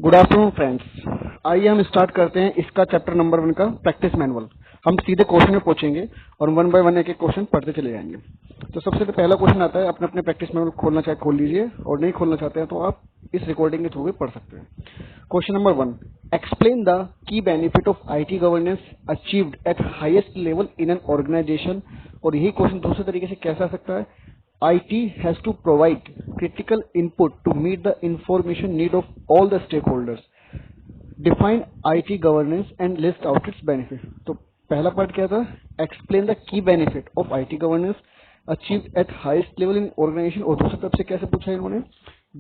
Good afternoon friends. आइए हम start करते हैं इसका चैप्टर नंबर 1 का प्रैक्टिस मैनुअल। हम सीधे क्वेश्चन में पहुंचेंगे और वन बाय वन एक एक क्वेश्चन पढ़ते चले जाएंगे। तो सबसे पहला क्वेश्चन आता है, अपने अपने प्रैक्टिस मैनुअल खोलना चाहे खोल लीजिए और नहीं खोलना चाहते हैं तो आप इस रिकॉर्डिंग के थ्रू भी पढ़ सकते हैं। Question number 1, explain the key benefit of IT governance achieved at highest level in an organisation. और यही क्वेश्चन दूसरे तरीके से कैसे आ सकता है, IT has to provide critical input to meet the information need of all the stakeholders. Define IT governance and list out its benefits. तो पहला पार्ट क्या था, explain the key benefit of IT governance achieved at highest level in organization। और दूसरी तरफ से कैसे पूछा इन्होंने,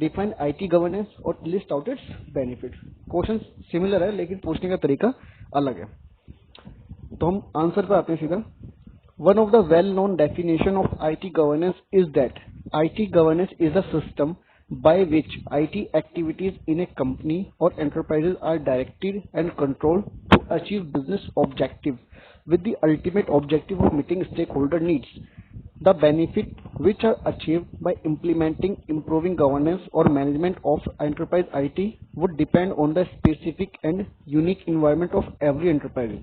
define IT governance और list out its benefits। Question similar है लेकिन पूछने का तरीका अलग है। तो हम आंसर पे आते हैं सीधा। One of the well-known definition of IT governance is that IT governance is a system by which IT activities in a company or enterprises are directed and controlled to achieve business objectives with the ultimate objective of meeting stakeholder needs. The benefits which are achieved by implementing improving governance or management of enterprise IT would depend on the specific and unique environment of every enterprise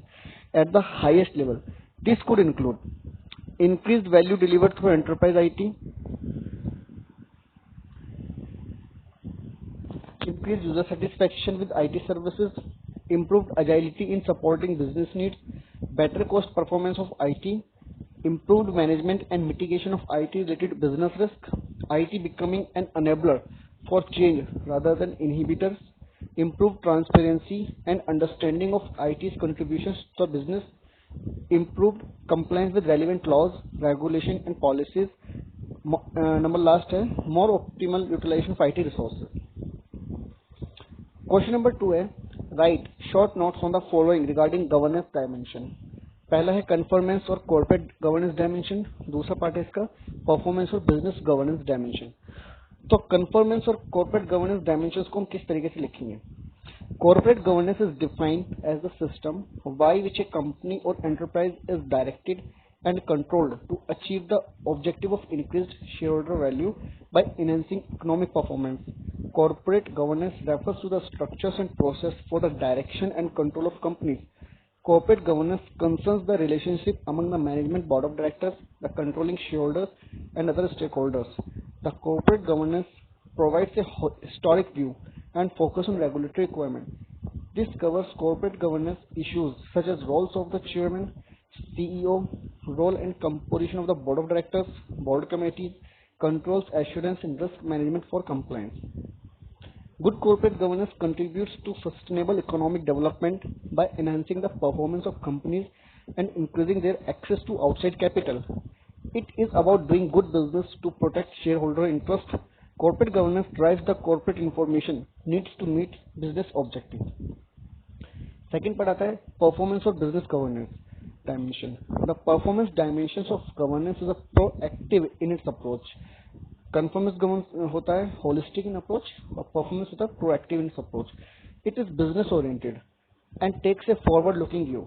at the highest level. This could include increased value delivered through enterprise IT, increased user satisfaction with IT services, improved agility in supporting business needs, better cost performance of IT, improved management and mitigation of IT-related business risk, IT becoming an enabler for change rather than inhibitors, improved transparency and understanding of IT's contributions to business, improved compliance with relevant laws, regulation and policies, number last है more optimal utilization of IT resources। Question number 2 है, right short notes on the following regarding governance dimension. पहला है conformance और corporate governance dimension, दूसरा part है इसका performance और business governance dimension. तो कन्फर्मेंस और कॉर्पोरेट गवर्नेंस डायमेंशन को हम किस तरीके से लिखेंगे। Corporate governance is defined as the system by which a company or enterprise is directed and controlled to achieve the objective of increased shareholder value by enhancing economic performance. Corporate governance refers to the structures and process for the direction and control of companies. Corporate governance concerns the relationship among the management board of directors, the controlling shareholders, and other stakeholders. The corporate governance provides a historic view and focus on regulatory requirement. This covers corporate governance issues such as roles of the chairman, CEO, role and composition of the board of directors, board committees, controls, assurance and risk management for compliance. Good corporate governance contributes to sustainable economic development by enhancing the performance of companies and increasing their access to outside capital. It is about doing good business to protect shareholder interest. Corporate governance drives the corporate information needs to meet business objectives. Second part आता है performance और business governance dimension. The performance dimensions of governance is a proactive in its approach. Conformance governance होता है holistic in approach और performance होता है proactive in its approach. It is business oriented and takes a forward looking view.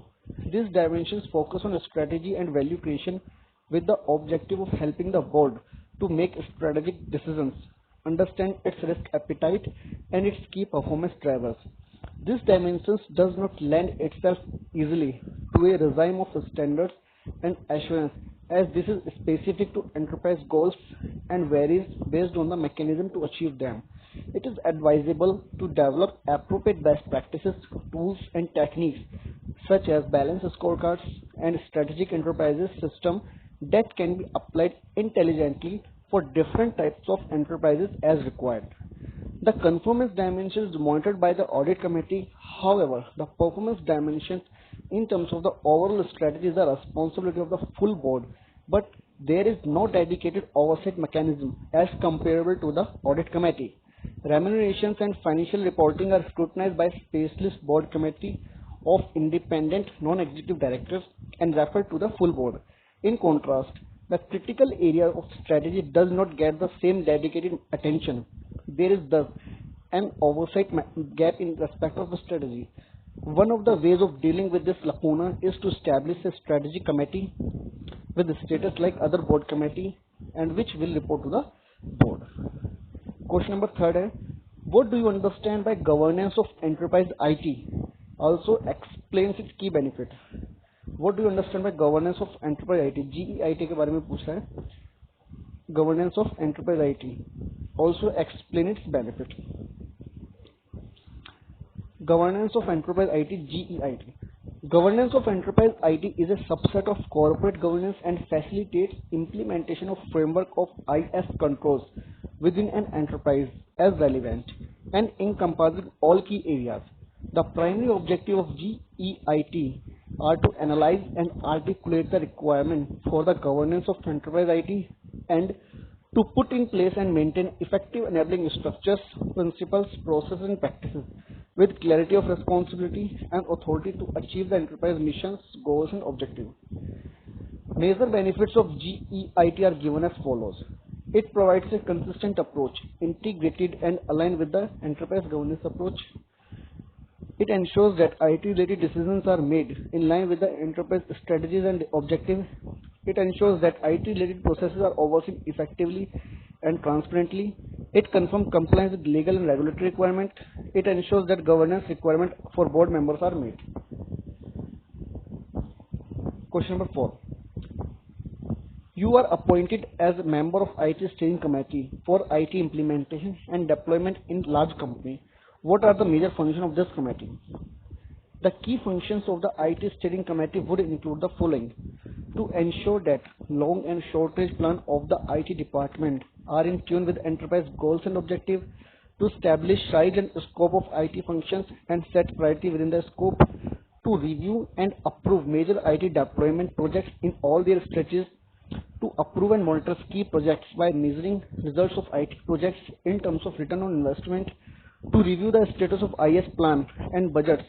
These dimensions focus on strategy and value creation with the objective of helping the board to make strategic decisions, understand its risk appetite and its key performance drivers. This dimensions does not lend itself easily to a regime of standards and assurance, as this is specific to enterprise goals and varies based on the mechanism to achieve them. It is advisable to develop appropriate best practices, tools and techniques such as balanced scorecards and strategic enterprises system that can be applied intelligently for different types of enterprises as required. The conformance dimension is monitored by the audit committee. However, the performance dimensions in terms of the overall strategy is the responsibility of the full board, but there is no dedicated oversight mechanism as comparable to the audit committee. Remunerations and financial reporting are scrutinized by specialist board committee of independent non-executive directors and referred to the full board. In contrast, the critical area of strategy does not get the same dedicated attention. There is thus an oversight gap in respect of the strategy. One of the ways of dealing with this lacuna is to establish a strategy committee with status like other board committee and which will report to the board. Question number 3 है, What do you understand by governance of enterprise IT? Also explains its key benefit. What do you understand by governance of enterprise IT? GEIT के बारे में पूछा है. Governance of enterprise IT. Also explain its benefit. Governance of enterprise IT, GEIT. Governance of enterprise IT is a subset of corporate governance and facilitates implementation of framework of IS controls within an enterprise as relevant and encompassing all key areas. The primary objective of GEIT are to analyze and articulate the requirement for the governance of enterprise IT and to put in place and maintain effective enabling structures, principles, processes and practices with clarity of responsibility and authority to achieve the enterprise missions, goals and objectives. Major benefits of GEIT are given as follows. It provides a consistent approach, integrated and aligned with the enterprise governance approach. It ensures that IT-related decisions are made in line with the enterprise strategies and objectives. It ensures that IT-related processes are overseen effectively and transparently. It confirms compliance with legal and regulatory requirements. It ensures that governance requirements for board members are met. Question number 4. You are appointed as a member of IT steering committee for IT implementation and deployment in large company. What are the major functions of this committee? The key functions of the IT steering committee would include the following: to ensure that long and short range plan of the IT department are in tune with enterprise goals and objectives, to establish size and scope of IT functions and set priority within the scope, to review and approve major IT deployment projects in all their stages, to approve and monitor key projects by measuring results of IT projects in terms of return on investment, to review the status of IS plan and budgets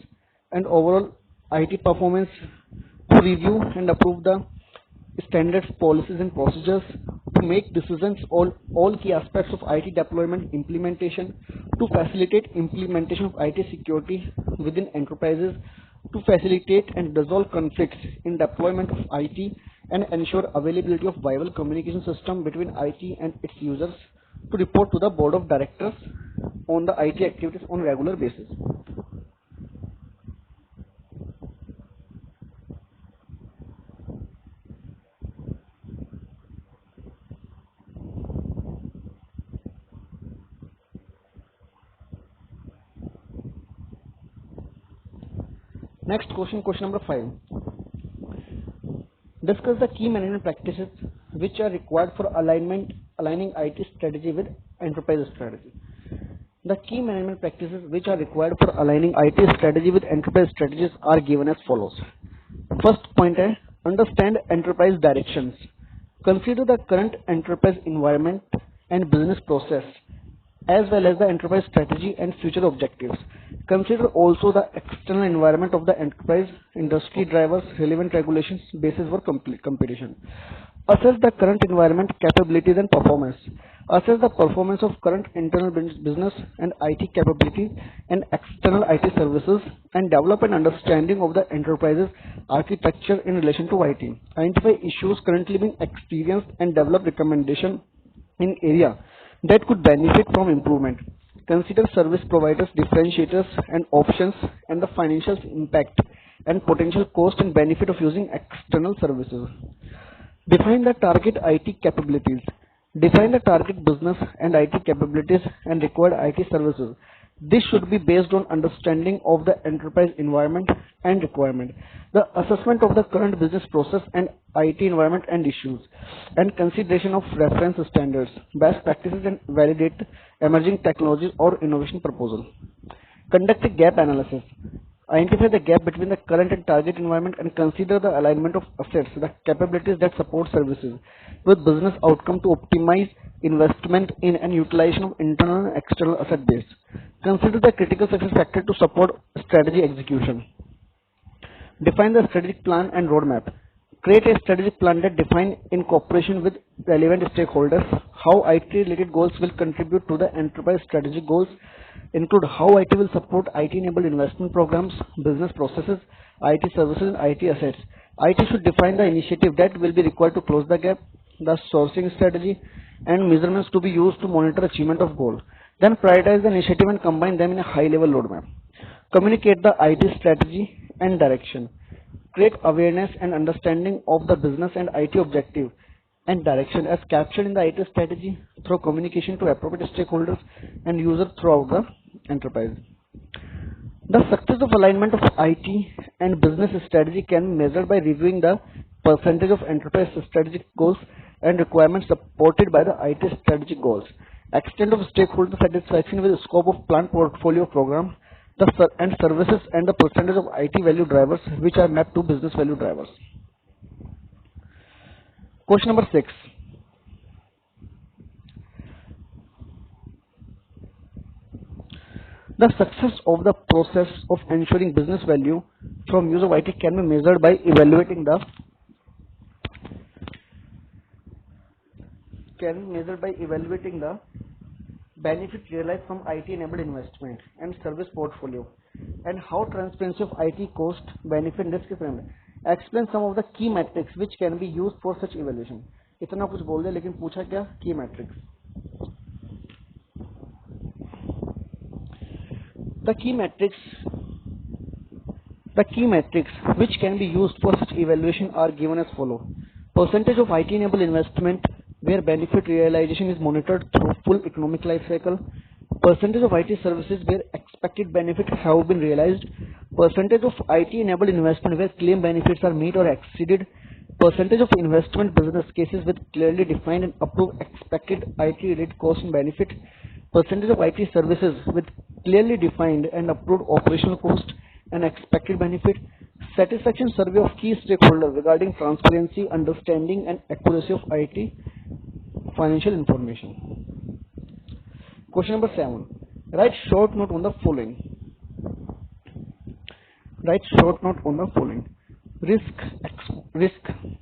and overall IT performance, to review and approve the standards, policies and procedures, to make decisions on all key aspects of IT deployment implementation, to facilitate implementation of IT security within enterprises, to facilitate and resolve conflicts in deployment of IT and ensure availability of viable communication system between IT and its users, to report to the board of directors on the IT activities on regular basis. Next question, question number 5. Discuss the key management practices which are required for aligning IT strategy with enterprise strategy. The key management practices which are required for aligning IT strategy with enterprise strategies are given as follows. First point is understand enterprise directions. Consider the current enterprise environment and business process as well as the enterprise strategy and future objectives. Consider also the external environment of the enterprise, industry drivers, relevant regulations, basis for competition. Assess the current environment, capabilities and performance. Assess the performance of current internal business and IT capabilities and external IT services and develop an understanding of the enterprise's architecture in relation to IT. Identify issues currently being experienced and develop recommendation in area that could benefit from improvement. Consider service providers, differentiators and options and the financial impact and potential cost and benefit of using external services. Define the target IT capabilities. Define the target business and IT capabilities and required IT services. This should be based on understanding of the enterprise environment and requirement, the assessment of the current business process and IT environment and issues, and consideration of reference standards, best practices and validate emerging technologies or innovation proposal. Conduct a gap analysis. Identify the gap between the current and target environment and consider the alignment of assets, the capabilities that support services with business outcome to optimize investment in and utilization of internal and external asset base. Consider the critical success factor to support strategy execution. Define the strategic plan and roadmap. Create a strategic plan that define in cooperation with relevant stakeholders how IT-related goals will contribute to the enterprise strategic goals, include how IT will support IT-enabled investment programs, business processes, IT services, and IT assets. IT should define the initiative that will be required to close the gap, the sourcing strategy, and measurements to be used to monitor achievement of goal. Then prioritize the initiative and combine them in a high-level roadmap. Communicate the IT strategy and direction. Create awareness and understanding of the business and IT objective and direction as captured in the IT strategy through communication to appropriate stakeholders and users throughout the enterprise. The success of alignment of IT and business strategy can be measured by reviewing the percentage of enterprise strategic goals and requirements supported by the IT strategic goals, extent of stakeholder satisfaction with the scope of planned portfolio program, and services, and the percentage of IT value drivers which are mapped to business value drivers. Question number 6. The success of the process of ensuring business value from use of IT can be measured by evaluating the benefit realized from IT-enabled investment and service portfolio and how transparency of IT cost, benefit, and risk is framed. Explain some of the key metrics which can be used for such evaluation. इतना कुछ बोल दिया लेकिन पूछा क्या? Key metrics. The key metrics which can be used for such evaluation are given as follow. Percentage of IT-enabled investment where benefit realization is monitored through full economic life cycle. Percentage of IT services where expected benefits have been realized. Percentage of IT-enabled investment where claim benefits are met or exceeded. Percentage of investment business cases with clearly defined and approved expected IT-related cost and benefit. Percentage of IT services with clearly defined and approved operational cost and expected benefit. Satisfaction survey of key stakeholders regarding transparency, understanding, and accuracy of IT financial information. Question number 7. Write short note on the following. Risk,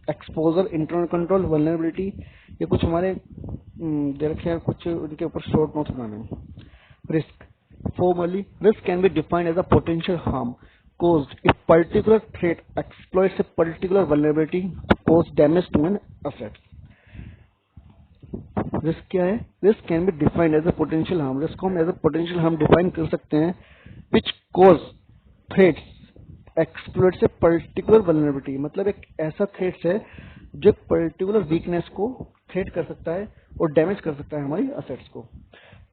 exposure, internal control, vulnerability. ये कुछ हमारे दे रखे हैं, कुछ उनके ऊपर short notes बनाने हैं. Risk. Formally, risk can be defined as a potential harm caused if particular threat exploits a particular vulnerability to cause damage to an asset. Risk क्या है? Risk can be defined as a potential harm. Risk को हम as a potential harm define कर सकते हैं which cause threats exploits a particular vulnerability. मतलब एक ऐसा threats है जो particular weakness को threat कर सकता है और damage कर सकता है हमारी assets को.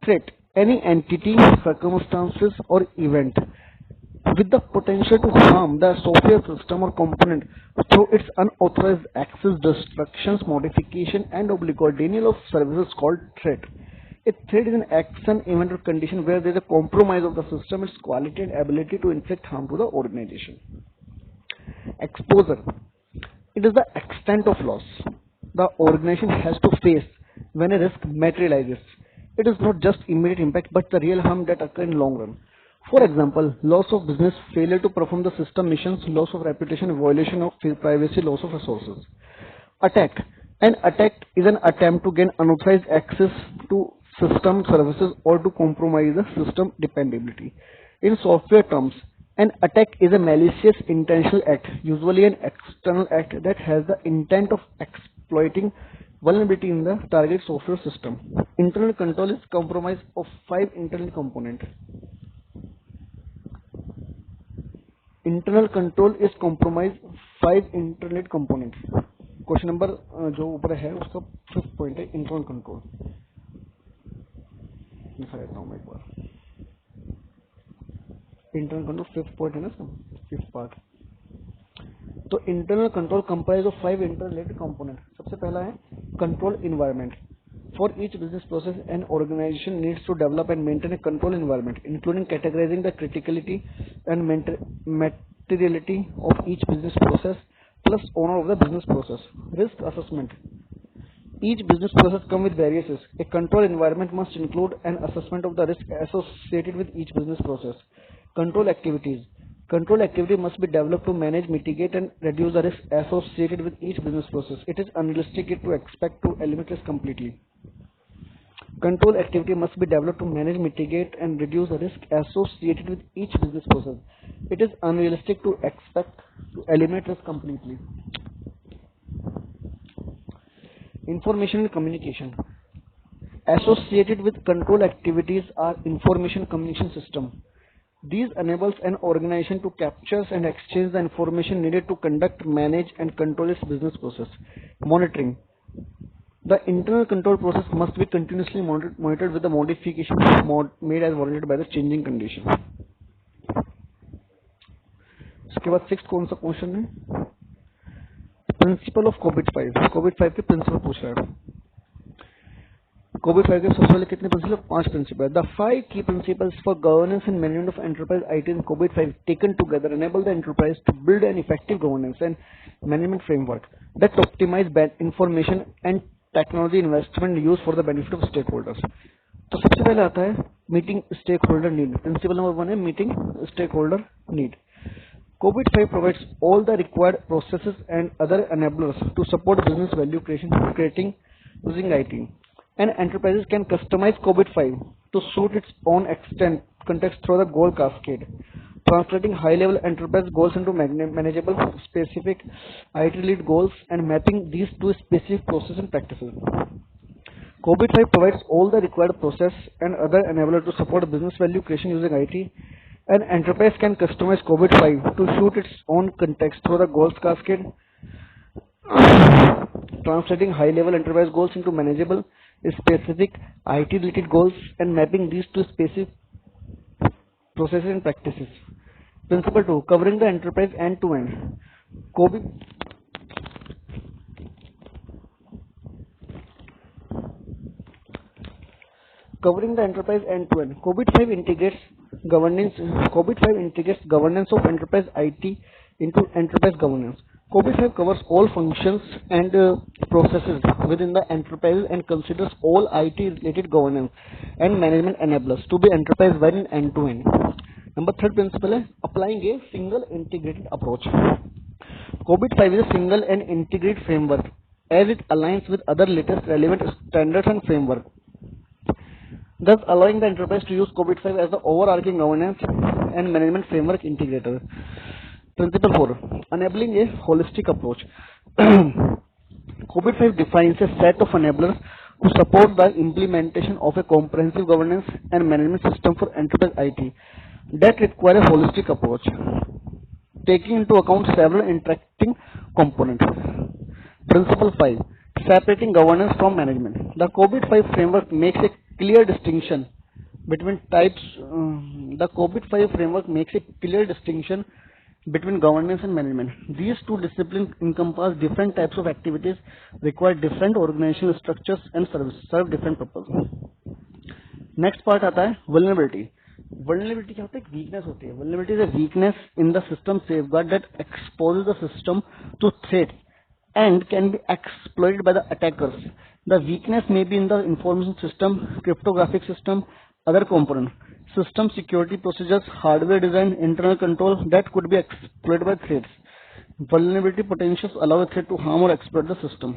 Threat, any entity, circumstances or event with the potential to harm the software system or component through its unauthorized access, destructions, modification, and or denial of services called threat. A threat is an action, event, or condition where there is a compromise of the system, its quality and ability to inflict harm to the organization. Exposure. It is the extent of loss the organization has to face when a risk materializes. It is not just immediate impact but the real harm that occurs in long run. For example, loss of business, failure to perform the system missions, loss of reputation, violation of privacy, loss of resources. Attack. An attack is an attempt to gain unauthorized access to system services or to compromise the system dependability. In software terms, an attack is a malicious intentional act, usually an external act that has the intent of exploiting vulnerability in the target software system. Internal control is comprised of 5 internal components. Internal control is comprised 5 internal components. Question number जो ऊपर है उसका 5th point है internal control. लिखा रहता हूँ मैं एक बार. इंटरनल कंट्रोल 5th पॉइंट है ना इसका 5th पार्ट. तो internal control comprise of 5 interrelated component. सबसे पहला है control environment. For each business process, an organization needs to develop and maintain a control environment, including categorizing the criticality and materiality of each business process, plus owner of the business process. Risk assessment. Each business process comes with various risks. A control environment must include an assessment of the risk associated with each business process. Control activities. Control activity must be developed to manage, mitigate, and reduce the risk associated with each business process. It is unrealistic to expect to eliminate risk completely. Control activity must be developed to manage, mitigate, and reduce the risk associated with each business process. It is unrealistic to expect to eliminate risk completely. Information and communication. Associated with control activities are information communication system. These enables an organization to capture and exchange the information needed to conduct, manage, and control its business process. Monitoring. The internal control process must be continuously monitored with the modifications made as warranted by the changing condition. इसके बाद six कौन सा question है? Principle of Covid 5. Covid 5 के principal पूछ रहा है. Covid 5 के सबसे पहले कितने principal? 5 principal. The 5 key principles for governance and management of enterprise IT in कोविड 5 taken together enable the enterprise to build an effective governance and management framework that optimise information and technology investment use for the benefit of stakeholders. तो सबसे पहले आता है meeting stakeholder need. Principle number 1 है meeting stakeholder need. COVID 5 provides all the required processes and other enablers to support business value creating using IT. And enterprises can customize COVID 5 to suit its own context through the goal cascade, translating high-level enterprise goals into manageable, specific IT-related goals and mapping these to specific processes and practices. COVID 5 provides all the required process and other enablers to support business value creation using IT. An enterprise can customize COVID 5 to suit its own context through the goals cascade, translating high-level enterprise goals into manageable, specific IT-related goals and mapping these to specific processes and practices. Principle 2. Covering the enterprise end-to-end. Covering the enterprise end-to-end. COVID 5 integrates governance of enterprise IT into enterprise governance. COVID 5 covers all functions and processes within the enterprise and considers all IT-related governance and management enablers to be enterprise-wide and end-to-end. Number 3rd principle है applying a single integrated approach. COVID 5 is a single and integrated framework as it aligns with other latest relevant standards and framework, thus allowing the enterprise to use COVID 5 as the overarching governance and management framework integrator. Principle 4. Enabling a holistic approach. COVID 5 defines a set of enablers to support the implementation of a comprehensive governance and management system for enterprise IT that require a holistic approach, taking into account several interacting components. Principle 5. Separating governance from management. The COVID 5 framework makes a clear distinction between types. The COVID 5 framework makes a clear distinction between governance and management. These two disciplines encompass different types of activities, require different organizational structures and serve different purposes. Next part आता है vulnerability. Vulnerability क्या होता है? Weakness होती है. Vulnerability is a weakness in the system safeguard that exposes the system to threat and can be exploited by the attackers. The weakness may be in the information system, cryptographic system, other component, system security procedures, hardware design, internal control that could be exploited by threats. Vulnerability potentials allow a threat to harm or exploit the system.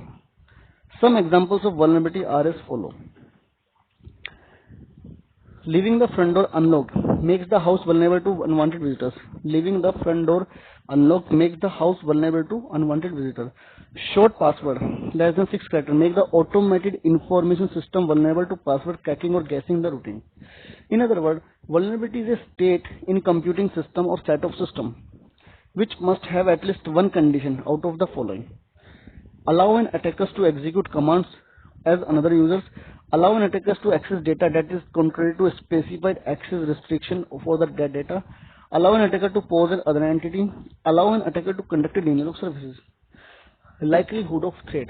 Some examples of vulnerability are as follow. Leaving the front door unlocked makes the house vulnerable to unwanted visitors. Leaving the front door unlocked makes the house vulnerable to unwanted visitors. Short password, less than 6 characters, make the automated information system vulnerable to password cracking or guessing the routine. In other words, vulnerability is a state in computing system or set of system which must have at least one condition out of the following: allow an attackers to execute commands as another users, allow an attackers to access data that is contrary to a specified access restriction for the data, allow an attacker to pose an other entity, allow an attacker to conduct a denial of services. Likelihood of threat.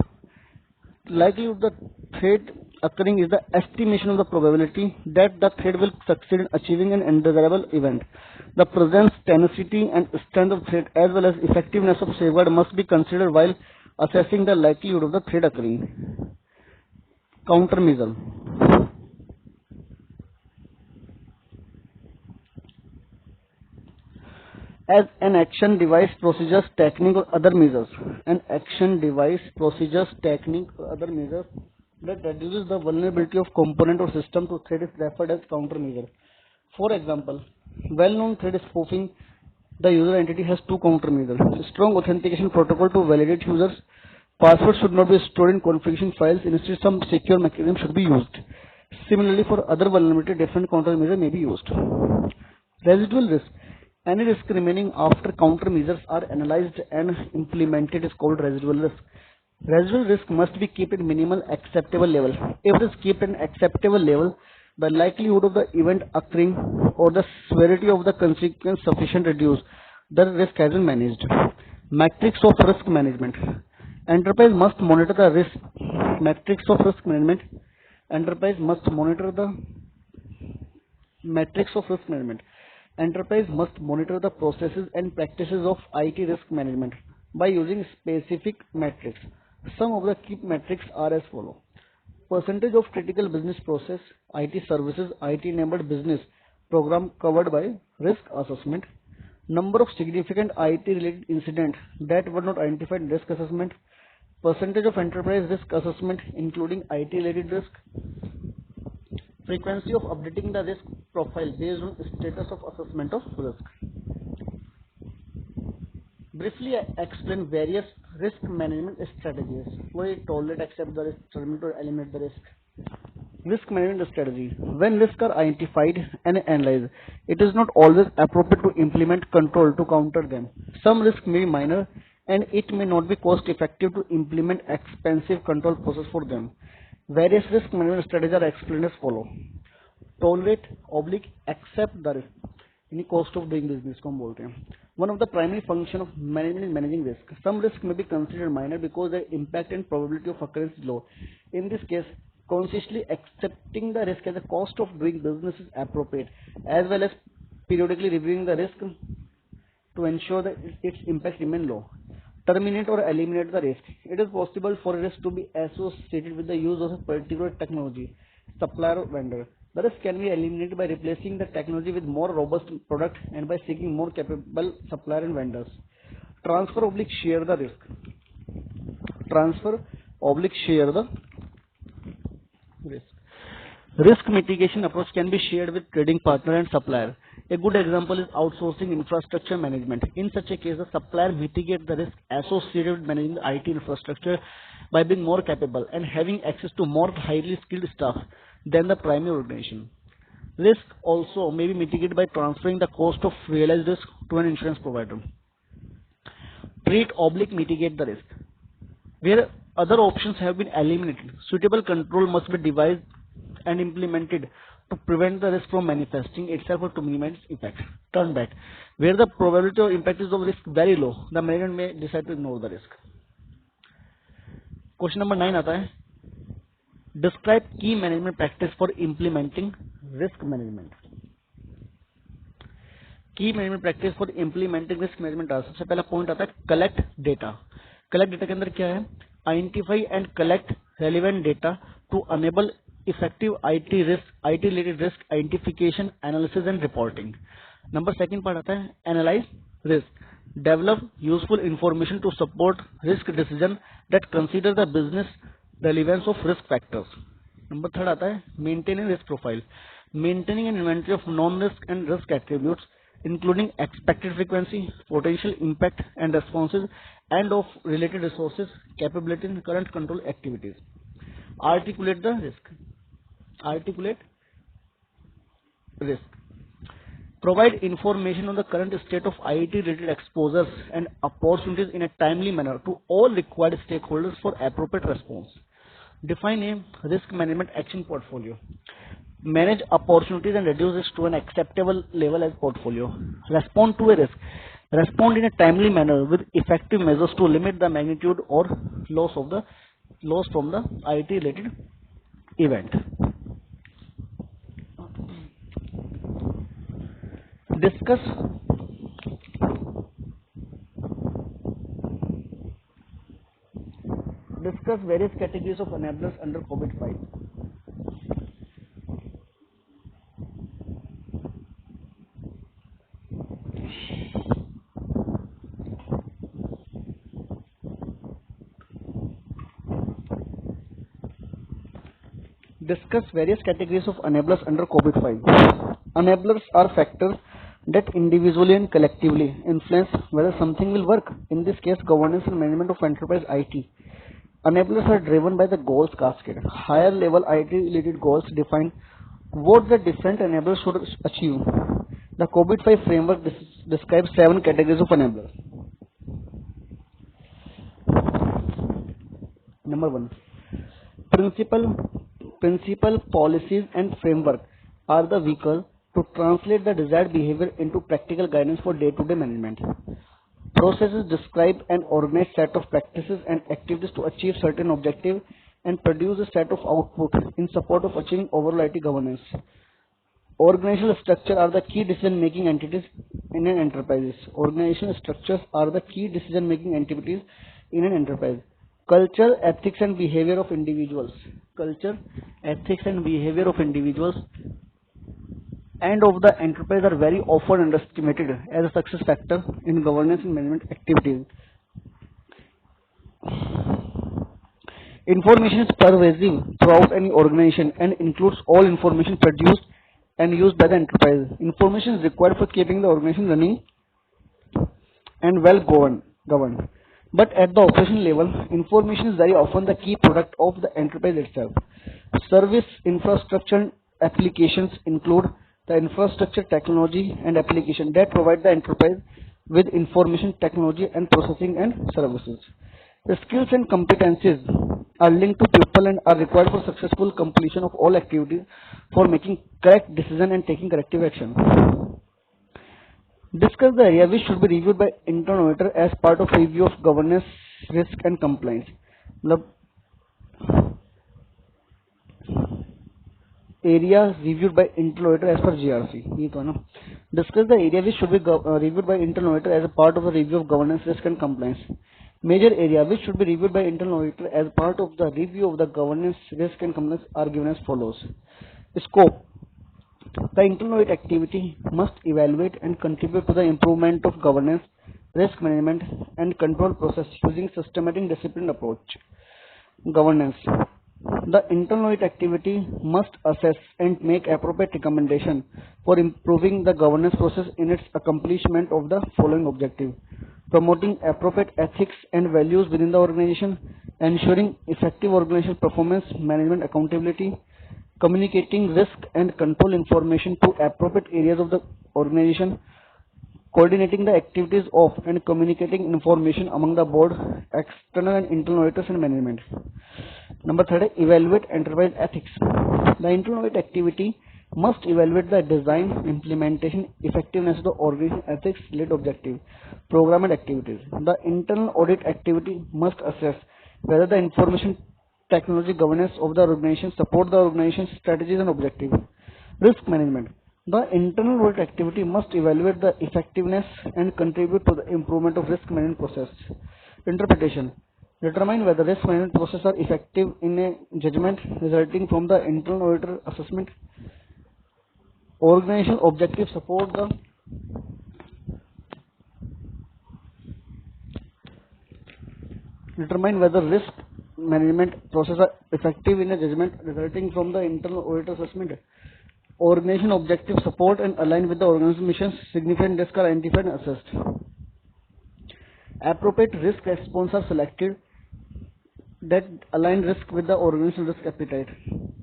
Likelihood of the threat occurring is the estimation of the probability that the threat will succeed in achieving an undesirable event. The presence, tenacity and strength of threat as well as effectiveness of safeguard must be considered while assessing the likelihood of the threat occurring. Countermeasure. As an action, device, procedures, technique or other measures. An action, device, procedures, technique or other measures that reduces the vulnerability of component or system to threat is referred as countermeasure. For example, well-known threat is spoofing. The user entity has two countermeasures. Strong authentication protocol to validate users. Passwords should not be stored in configuration files. Instead, some secure mechanism should be used. Similarly, for other vulnerability, different countermeasures may be used. Residual risk. Any risk remaining after countermeasures are analyzed and implemented is called residual risk. Residual risk must be kept at minimal acceptable level. If it is kept at an acceptable level, the likelihood of the event occurring or the severity of the consequence sufficient reduced, the risk has been managed. Matrix of risk management. Enterprise must monitor the risk. Matrix of risk management. Enterprise must monitor the matrix of risk management. Enterprise must monitor the processes and practices of IT risk management by using specific metrics. Some of the key metrics are as follow. Percentage of critical business process, IT services, IT enabled business program covered by risk assessment. Number of significant IT related incidents that were not identified in risk assessment. Percentage of enterprise risk assessment including IT related risk. Frequency of updating the risk profile based on status of assessment of risk. Briefly explain various risk management strategies. We tolerate, accept the risk, terminate or eliminate the risk. Risk management strategy. When risks are identified and analyzed, it is not always appropriate to implement control to counter them. Some risks may be minor and it may not be cost effective to implement expensive control process for them. Various risk management strategies are explained as follow. Tolerate / accept the risk. यानी cost of doing business को हम बोलते हैं. One of the primary function of management is managing risk. Some risk may be considered minor because the impact and probability of occurrence is low. In this case, consciously accepting the risk as a cost of doing business is appropriate, as well as periodically reviewing the risk to ensure that its impact remain low. Terminate or eliminate the risk. It is possible for a risk to be associated with the use of a particular technology, supplier or vendor. The risk can be eliminated by replacing the technology with more robust product and by seeking more capable supplier and vendors. Transfer / share the risk. Transfer / share the risk. Risk mitigation approach can be shared with trading partner and supplier. A good example is outsourcing infrastructure management. In such a case, the supplier mitigates the risk associated with managing the IT infrastructure by being more capable and having access to more highly skilled staff than the primary organization. Risk also may be mitigated by transferring the cost of realized risk to an insurance provider. Treat / mitigate the risk. Where other options have been eliminated, suitable control must be devised and implemented to prevent the risk from manifesting itself or to minimize its effect. Turn back. Where the probability of impact is of risk very low, the management may decide to ignore the risk. Question number 9 आता है. Describe key management practice for implementing risk management. Key management practice for implementing risk management. सबसे पहला point आता है collect data. Collect data के अंदर क्या है? Identify and collect relevant data to enable effective IT related risk identification, analysis and reporting. Number second part आता है analyze risk. Develop useful information to support risk decision that consider the business relevance of risk factors. Number third आता है maintaining risk profile. Maintaining an inventory of non-risk and risk attributes including expected frequency, potential impact and responses and of related resources, capability and current control activities. Articulate the risk. Articulate risk. Provide information on the current state of IT related exposures and opportunities in a timely manner to all required stakeholders for appropriate response. Define a risk management action portfolio. Manage opportunities and reduce risk to an acceptable level as portfolio. Respond to a risk. Respond in a timely manner with effective measures to limit the magnitude or loss from the IT related event. Discuss various categories of enablers under COVID-5. Discuss various categories of enablers under COVID-5. Enablers are factors that individually and collectively influence whether something will work. In this case, governance and management of enterprise IT. Enablers are driven by the goals cascade. Higher level IT-related goals define what the different enablers should achieve. The COVID-5 framework describes 7 categories of enablers. Number 1. Principal policies and framework are the vehicle to translate the desired behavior into practical guidance for day-to-day management. Processes describe an organized set of practices and activities to achieve certain objectives and produce a set of output in support of achieving overall IT governance. Organizational structure are the key decision-making entities in an enterprise. Organizational structures are the key decision-making entities in an enterprise. Culture, ethics and behavior of individuals. Culture, ethics and behavior of individuals and of the enterprise are very often underestimated as a success factor in governance and management activities. Information is pervasive throughout any organization and includes all information produced and used by the enterprise. Information is required for keeping the organization running and well governed. But at the operational level, information is very often the key product of the enterprise itself. Service, infrastructure and applications include the infrastructure, technology and application that provide the enterprise with information technology and processing and services. The skills and competencies are linked to people and are required for successful completion of all activities for making correct decision and taking corrective action. Discuss the area which should be reviewed by internal auditor as part of review of governance, risk and compliance. The area reviewed by internal auditor as per GRC. Discuss the area which should be reviewed by internal auditor as a part of the review of governance, risk and compliance. Major area which should be reviewed by internal auditor as part of the review of the governance, risk and compliance are given as follows. Scope. The internal audit activity must evaluate and contribute to the improvement of governance, risk management and control process using systematic and disciplined approach. Governance. The internal audit activity must assess and make appropriate recommendation for improving the governance process in its accomplishment of the following objective: promoting appropriate ethics and values within the organization, ensuring effective organizational performance, management accountability, communicating risk and control information to appropriate areas of the organization, coordinating the activities of and communicating information among the board, external and internal auditors and management. Number 3, evaluate enterprise ethics. The internal audit activity must evaluate the design, implementation, effectiveness of the organization ethics led objective, program and activities. The internal audit activity must assess whether the information technology governance of the organization support the organization's strategies and objectives. Risk management. The internal audit activity must evaluate the effectiveness and contribute to the improvement of risk management process. Interpretation. Determine whether risk management processes are effective in a judgment resulting from the internal auditor assessment. Organizational objectives support the determine whether risk management processes are effective in a judgment resulting from the internal auditor assessment. Organization objectives support and align with the organization's mission. Significant risks are identified and assessed. Appropriate risk response are selected that align risk with the organizational risk appetite.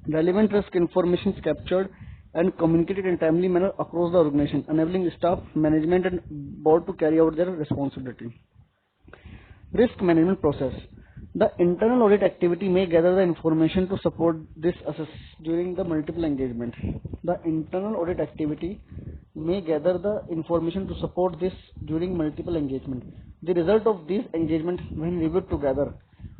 Relevant risk information is captured and communicated in a timely manner across the organization, enabling staff, management and board to carry out their responsibility. Risk management process. The internal audit activity may gather the information to support this assess during the multiple engagement. The internal audit activity may gather the information to support this during multiple engagement. The result of these engagements, when reviewed together,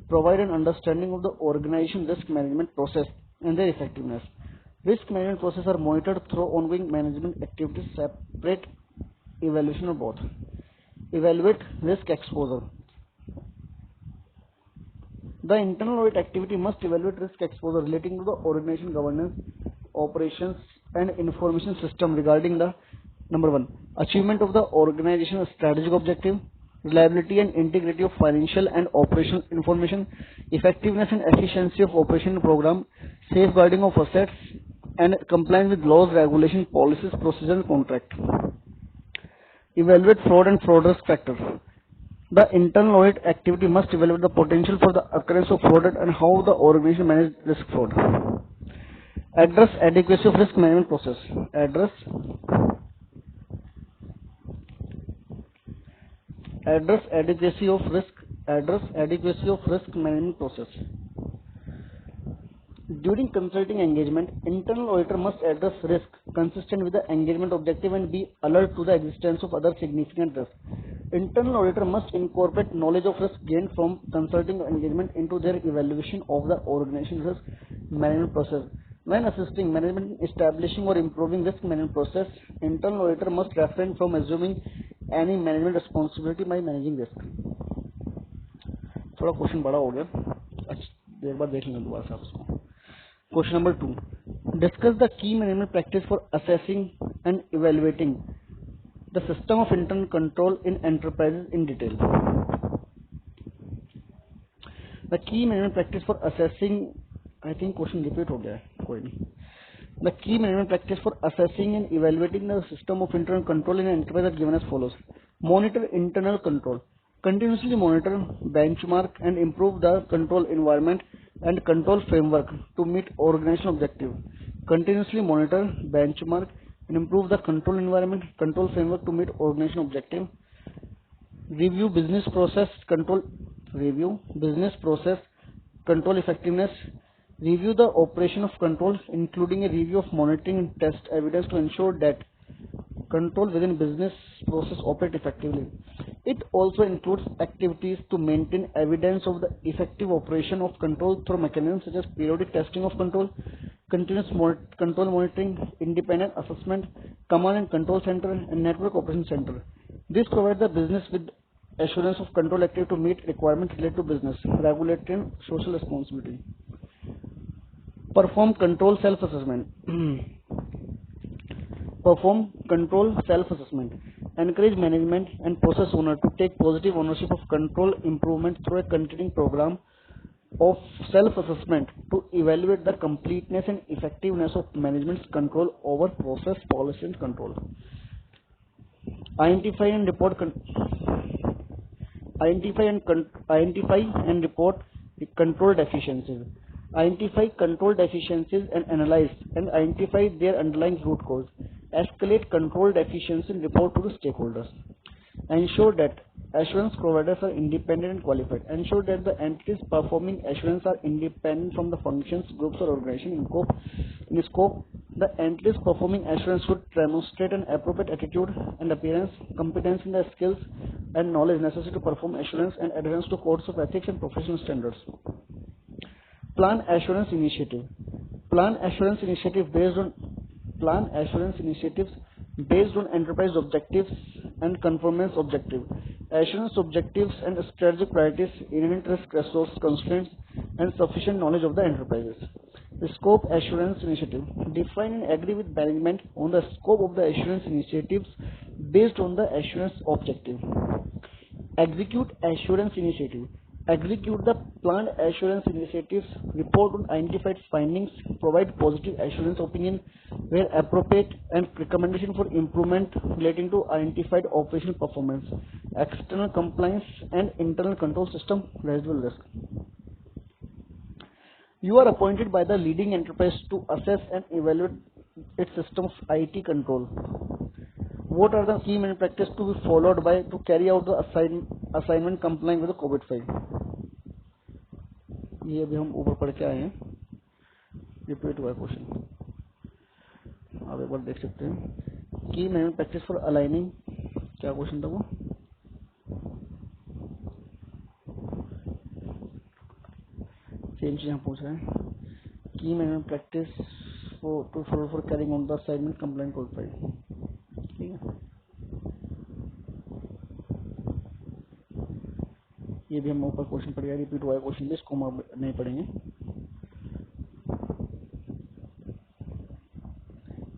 provide an understanding of the organization risk management process and their effectiveness. Risk management processes are monitored through ongoing management activities, separate evaluation of both. Evaluate risk exposure. The internal audit activity must evaluate risk exposure relating to the organization governance, operations and information system regarding the number 1, achievement of the organization's strategic objective, reliability and integrity of financial and operational information, effectiveness and efficiency of operation program, safeguarding of assets and compliance with laws, regulations, policies, procedures and contract. Evaluate fraud and fraud risk factors. The internal audit activity must evaluate the potential for the occurrence of fraud and how the organization manage risk fraud. Address adequacy of risk management process. Address adequacy of risk management process. During consulting engagement, internal auditor must address risk consistent with the engagement objective and be alert to the existence of other significant risks. Internal auditor must incorporate knowledge of risk gained from consulting engagement into their evaluation of the organization's risk management process. When assisting management in establishing or improving risk management process, internal auditor must refrain from assuming any management responsibility by managing risk. थोड़ा question बड़ा हो गया, अच्छा एक बार देख लेंगे दोबारा से आप उसको. Question number 2. Discuss the key management practice for assessing and evaluating the system of internal control in enterprises in detail. The key management practice for assessing, I think question repeat हो गया है, कोई नहीं. The key management practice for assessing and evaluating the system of internal control in an enterprise are given as follows. Monitor internal control. Continuously monitor, benchmark and improve the control environment and control framework to meet organizational objectives. Continuously monitor, benchmark and improve the control environment, control framework to meet organizational objectives. Review business process control effectiveness. Review the operation of control, including a review of monitoring and test evidence to ensure that control within business process operate effectively. It also includes activities to maintain evidence of the effective operation of control through mechanisms such as periodic testing of control, continuous control monitoring, independent assessment, command and control center, and network operation center. This provides the business with assurance of control activity to meet requirements related to business, regulatory and social responsibility. Perform control self-assessment. Perform control self-assessment. Encourage management and process owner to take positive ownership of control improvement through a continuing program of self-assessment to evaluate the completeness and effectiveness of management's control over process, policy and control. Identify and report control deficiencies. Identify control deficiencies and analyze and identify their underlying root cause. Escalate control deficiencies and report to the stakeholders. Ensure that assurance providers are independent and qualified. Ensure that the entities performing assurance are independent from the functions, groups or organization in scope. The entities performing assurance should demonstrate an appropriate attitude and appearance, competence in the skills and knowledge necessary to perform assurance and adherence to codes of ethics and professional standards. Plan assurance initiative. Plan assurance initiatives based on enterprise objectives and conformance objectives, assurance objectives and strategic priorities, inherent risk, resource constraints, and sufficient knowledge of the enterprises. The scope assurance initiative. Define and agree with management on the scope of the assurance initiatives based on the assurance objective. Execute assurance initiative. Execute the planned assurance initiatives, report on identified findings, provide positive assurance opinion where appropriate, and recommendation for improvement relating to identified operational performance, external compliance, and internal control system residual risk. You are appointed by the leading enterprise to assess and evaluate its system of IT control. What are the key management practices to be followed by to carry out the assignment complying with the COVID-5? ये अभी हम ऊपर पढ़ के आए हैं, repeat हुआ question, आप एक बार देख सकते हैं. Key management practice for aligning, क्या क्वेश्चन था वो? सेम चीज हम पूछ रहे हैं. Key management practice for carrying on the assignment compliant code. ठीक है, ये भी हम ऊपर क्वेश्चन पढ़ गया, रिपीट हुआ है क्वेश्चन, इसको हम नहीं पढ़ेंगे.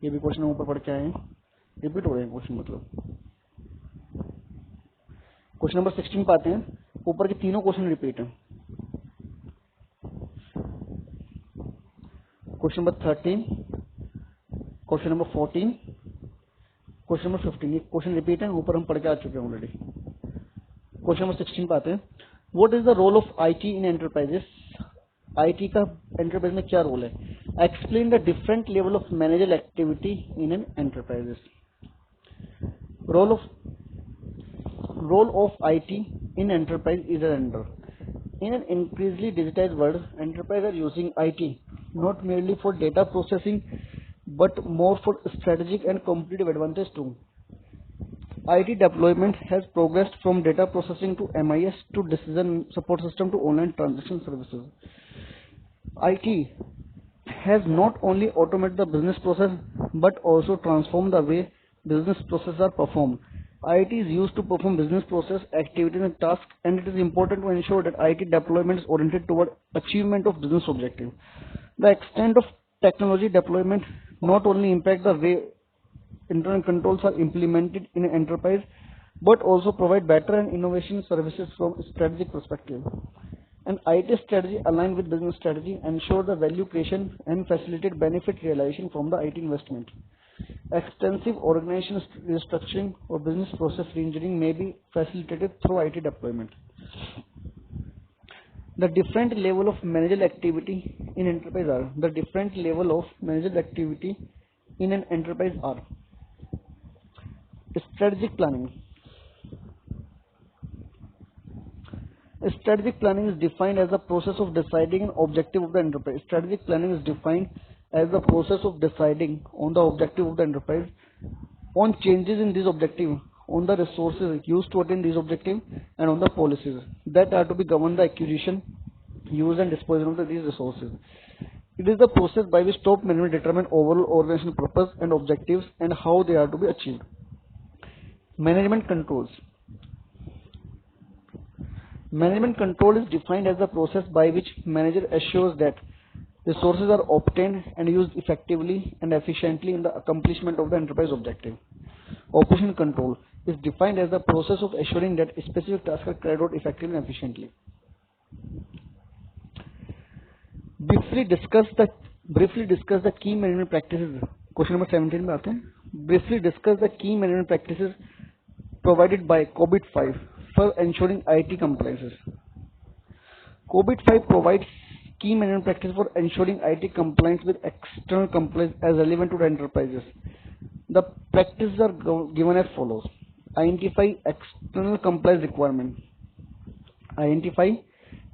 ये भी क्वेश्चन हम ऊपर पढ़ के आए हैं, रिपीट हो रहे हैं क्वेश्चन. मतलब क्वेश्चन नंबर 16 पे आते हैं. ऊपर के तीनों क्वेश्चन रिपीट हैं. Question number 13, question number 14, question number 15, ये क्वेश्चन रिपीट है, ऊपर हम पढ़ के आ चुके हैं ऑलरेडी. क्वेश्चन नंबर 16 पे आते हैं. What is the role of IT in enterprises? IT का एंटरप्राइज में क्या रोल है? Explain the different level of manager activity in an enterprises. Role of IT in enterprise is under. In an increasingly digitized world, enterprises are using IT not merely for data processing but more for strategic and competitive advantage too. IT deployment has progressed from data processing to MIS to decision support system to online transaction services. IT has not only automated the business process but also transformed the way business processes are performed. IT is used to perform business process activities and tasks, and it is important to ensure that IT deployment is oriented toward achievement of business objective. The extent of technology deployment not only impact the way internal controls are implemented in an enterprise, but also provide better and innovation services from a strategic perspective. An IT strategy aligned with business strategy ensure the value creation and facilitate benefit realization from the IT investment. Extensive organization restructuring or business process reengineering may be facilitated through IT deployment. The different level of managerial activity in enterprise are. The different level of managerial activity in an enterprise are. Strategic planning. Strategic planning is defined as the process of deciding an objective of the enterprise. Strategic planning is defined as the process of deciding on the objective of the enterprise, on changes in this objective, on the resources used to attain these objectives, and on the policies that are to be govern the acquisition, use, and disposal of these resources. It is the process by which top management determine overall organizational purpose and objectives and how they are to be achieved. Management controls. Management control is defined as the process by which manager assures that resources are obtained and used effectively and efficiently in the accomplishment of the enterprise objective. Operational control is defined as the process of assuring that specific tasks are carried out effectively and efficiently. Briefly discuss the key management practices. Question number 17 में आते हैं. Briefly discuss the key management practices provided by COVID-5 for ensuring IT compliances. COVID-5 provides key management practices for ensuring IT compliance with external compliance as relevant to the enterprises. The practices are given as follows. Identify external compliance requirement. Identify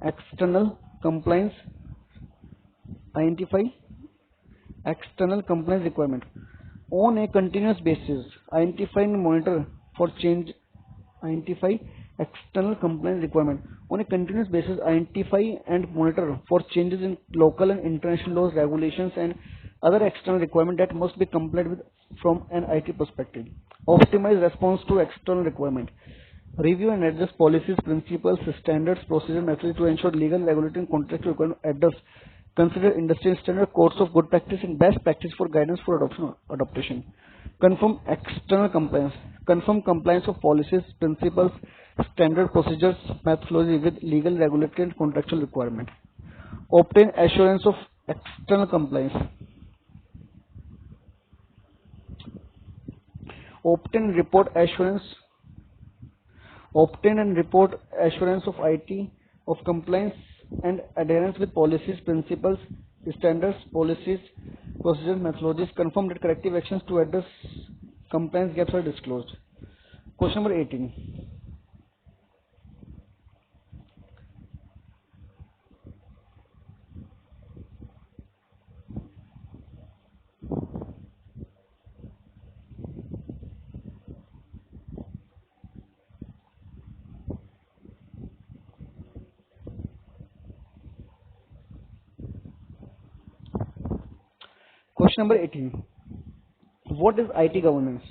external compliance. Identify external compliance requirement. On a continuous basis, identify and monitor for change. Identify external compliance requirement. On a continuous basis, identify and monitor for changes in local and international laws, regulations, and other external requirements that must be complied with from an IT perspective. Optimize response to external requirement. Review and adjust policies, principles, standards, procedures, methods to ensure legal, regulatory, and contractual requirements adjust. Consider industry standard, codes of good practice, and best practice for guidance for adoption. Confirm external compliance. Confirm compliance of policies, principles, standard procedures, methodology with legal, regulatory, and contractual requirement. Obtain assurance of external compliance. Obtain and report assurance of IT of compliance and adherence with policies, principles, standards, policies, procedures, methodologies. Confirm that corrective actions to address compliance gaps are disclosed. Question number 18. Question number 18. What is IT governance?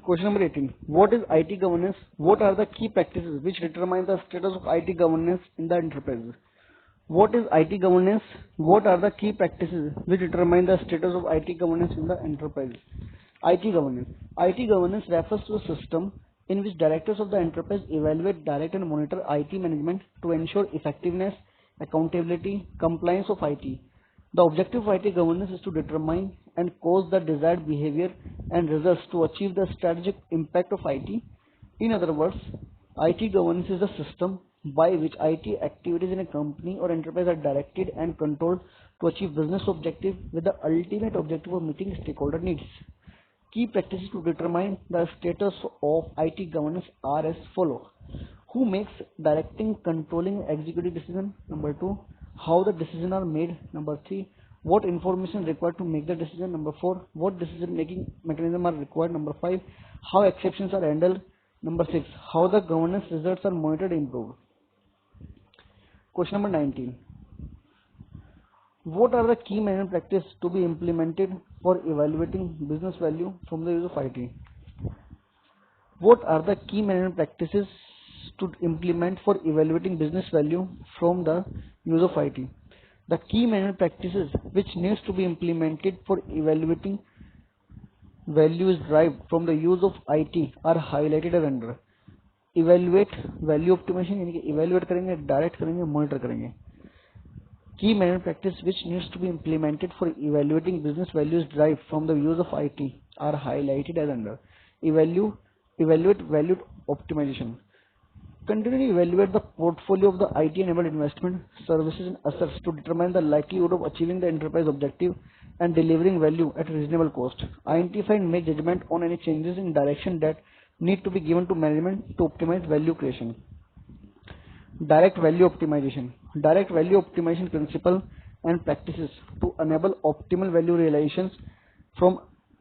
Question number 18. What is IT governance? What are the key practices which determine the status of IT governance in the enterprise? What is IT governance? What are the key practices which determine the status of IT governance in the enterprise? IT governance. IT governance refers to a system in which directors of the enterprise evaluate, direct, and monitor IT management to ensure effectiveness, accountability, compliance of IT. The objective of IT governance is to determine and cause the desired behavior and results to achieve the strategic impact of IT. In other words, IT governance is a system by which IT activities in a company or enterprise are directed and controlled to achieve business objectives with the ultimate objective of meeting stakeholder needs. Key practices to determine the status of IT governance are as follow. Who makes directing, controlling, executive decision? Number 2. How the decisions are made? Number 3. What information required to make the decision? Number 4. What decision making mechanism are required? Number 5. How exceptions are handled? Number 6. How the governance results are monitored and improved. Question number 19. What are the key management practices to be implemented for evaluating business value from the use of IT? What are the key management practices to implement for evaluating business value from the use of IT? The key management practices which needs to be implemented for evaluating value is derived from the use of IT are highlighted as under. Evaluate value optimization, यानी कि evaluate करेंगे, direct करेंगे, monitor करेंगे. Key management practice which needs to be implemented for evaluating business values derived from the use of IT are highlighted as under. Evaluate value optimization. Continually evaluate the portfolio of the IT-enabled investment, services and assets to determine the likelihood of achieving the enterprise objective and delivering value at reasonable cost. Identify and make judgment on any changes in direction that need to be given to management to optimize value creation. Direct value optimization. Direct value optimization principle and practices to enable optimal value realizations from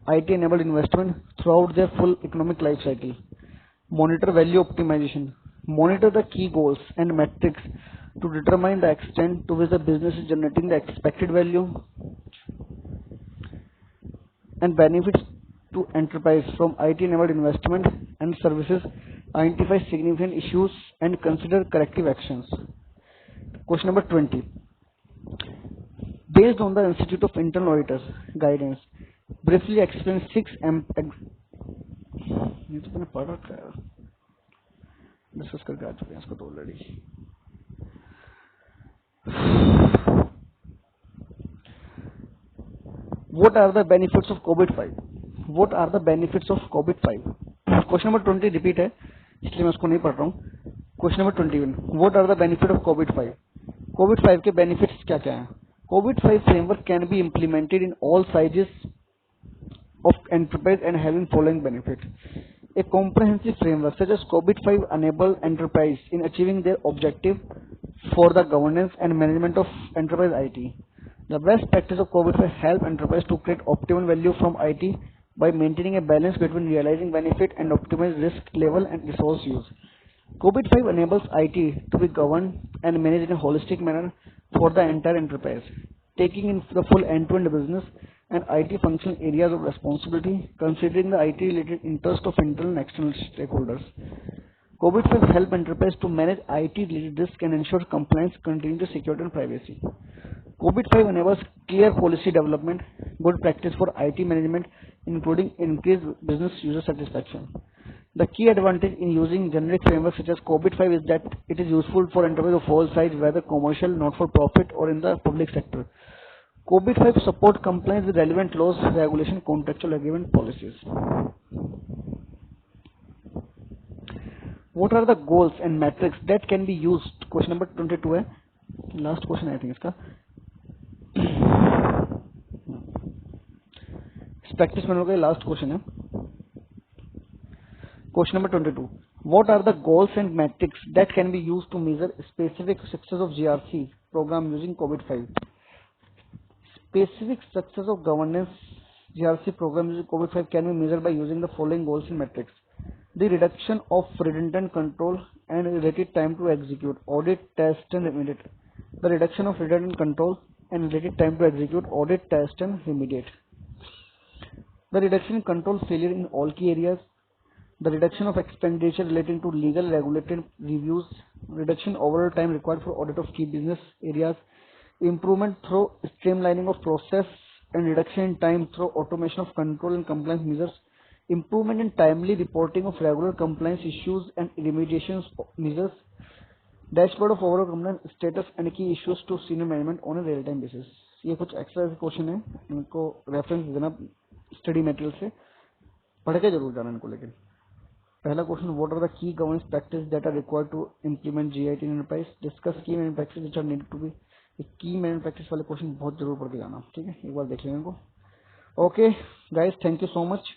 IT-enabled investment throughout their full economic life cycle. Monitor value optimization. Monitor the key goals and metrics to determine the extent to which the business is generating the expected value and benefits to enterprise from IT-enabled investment and services. Identify significant issues and consider corrective actions. Question number 20. Based on the Institute of Internal Auditors guidance, briefly explain 6 ये तो मैंने पढ़ रखा है, discuss करके आ चुके हैं इसको तो already. What are the benefits of COVID-5? What are the benefits of COVID-5? Question number 20 repeat है, इसलिए मैं उसको नहीं पढ़ रहा हूँ. Question number 21. What are the benefits of COVID-5? COVID-5 के benefits क्या क्या हैं? COVID-5 framework can be implemented in all sizes of enterprise and having following benefits. A comprehensive framework such as COVID-5 enable enterprise in achieving their objective for the governance and management of enterprise IT. The best practice of COVID-5 help enterprise to create optimal value from IT by maintaining a balance between realizing benefit and optimize risk level and resource use. COVID-5 enables IT to be governed and managed in a holistic manner for the entire enterprise, taking in the full end-to-end business and IT functional areas of responsibility, considering the IT-related interest of internal and external stakeholders. COVID-5 help enterprise to manage IT-related risk and ensure compliance, continuity, security, and privacy. COVID-5 enables clear policy development, good practice for IT management, including increased business user satisfaction. The key advantage in using generic frameworks such as COVID-5 is that it is useful for enterprise of all sizes, whether commercial, not-for-profit, or in the public sector. COVID-5 support compliance with relevant laws, regulation, contractual agreement, policies. What are the goals and metrics that can be used? Question number 22 है, last question I think इसका. इस practice में लोगों का last question है. Question number 22. What are the goals and metrics that can be used to measure specific success of GRC program using COVID-5? Specific success of governance GRC program using COVID-5 can be measured by using the following goals and metrics. The reduction of redundant control and related time to execute, audit, test and remediate. The reduction of redundant control and related time to execute, audit, test and remediate. The reduction in control failure in all key areas. The reduction of expenditure relating to legal regulated reviews. Reduction overall time required for audit of key business areas. Improvement through streamlining of process and reduction in time through automation of control and compliance measures. Improvement in timely reporting of regular compliance issues and remediation measures. Dashboard of overall complaint status and key issues to senior management on a real time basis. ये कुछ extra question है, इनको reference देना study material से, पढ़ के जरूर जाना इनको। लेकिन पहला question, what are the key governance practice that are required to implement GIT in enterprise, discuss key management practice which are needed to be. Key management practice वाले क्वेश्चन बहुत जरूर पढ़ के जाना, ठीक है, एक बार देख लेंगे इनको। Okay guys, thank you so much.